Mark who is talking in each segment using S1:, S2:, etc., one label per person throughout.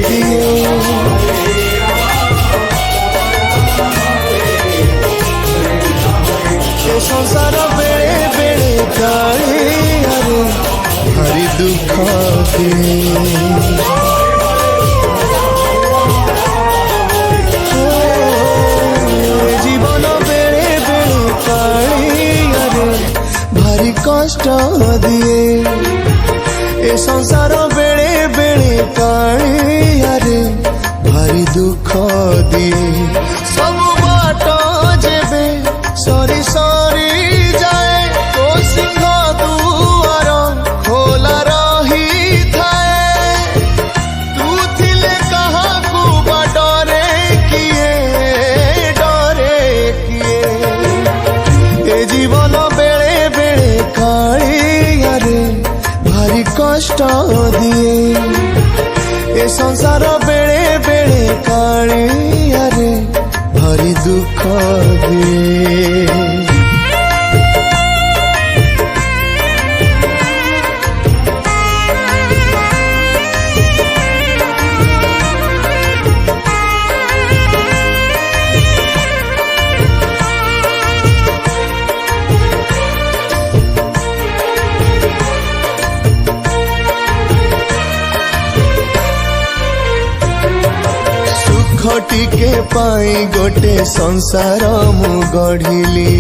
S1: दिए। ए संसार बेले बेले काले अरे भारी दुख दिए। कष्ट दिए ए संसार बेले बेले काले भारी दुख दिए। सब बाट जेबे सरी सरी जाए तो सिंह दुआर खोला रही थाए। तू थिले कहा को डरे किए ए जीवन बेले बेले काले भारी कष्ट दिए। ए संसार बेले बेले काले भारी दुख दिए। टिके पाई गोटे संसार मु गढ़िली।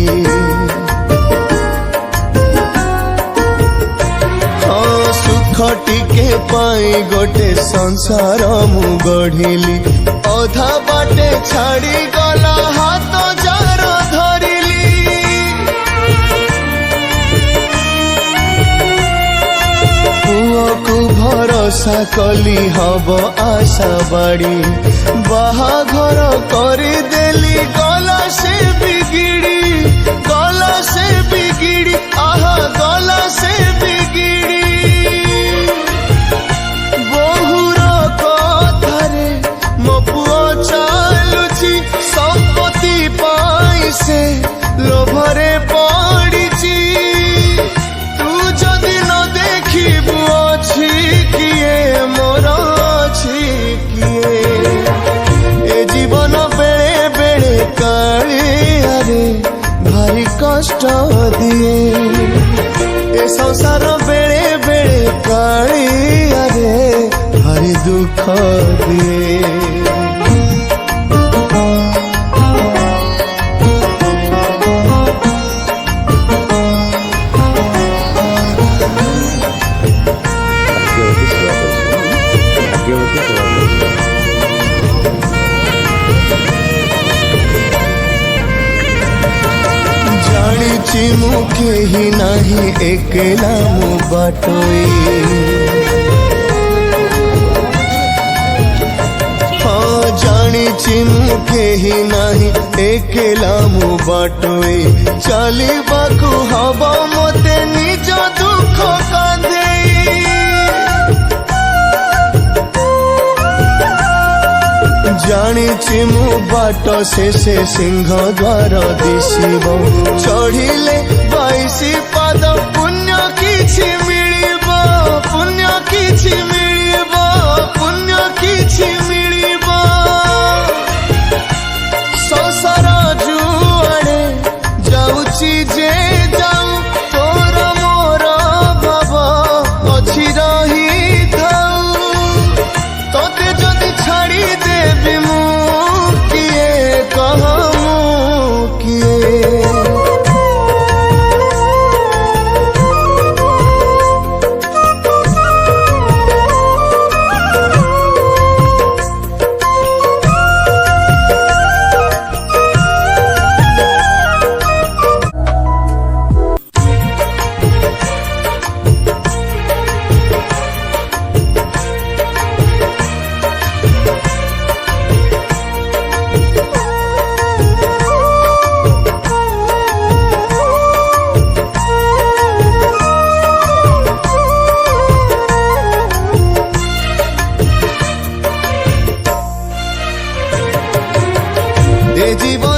S1: हाँ सुख टिके पाई गोटे संसार मु गढ़िली। अधा बाटे छाड़ी गला हाथ जार धरिली। पुआ को भरोसा कली हब आशा बाड़ी। बाहाघर करी देली गला से बिगिड़ी। गला से बिगिड़ी आहा गला से बिगिड़ी। बहुर कथारे मो पुओ चालुची संपत्ति पाई से लोभरे पड़िची। तू जदि न देखिबु अछि किए मोर अछि किए। जीवन बेले बेले काले भारी कष्ट दिए। ए संसार बेले बेले काले भारी दुख दिए। जानिछि मुखे ही नहीं एकला मु बाटोई। हाँ जानिछि मुखे ही नहीं एकला मु बाटोई। चलिबाकु हब मते निज दुख कांधेई। जानिछि मु बाट शेषे सिंह द्वार दिशिब। चढ़िले 22 पाद पुण्य किछि मिलिब। पुण्य किछि मिलिब। पुण्य किछि मिलिब। संसार जुआड़े जाउछि जे जाऊ तोर मोर भाव अछि रही थाऊ। तोते जदि छाड़ी देबी मु किए कहमु किए। जीवन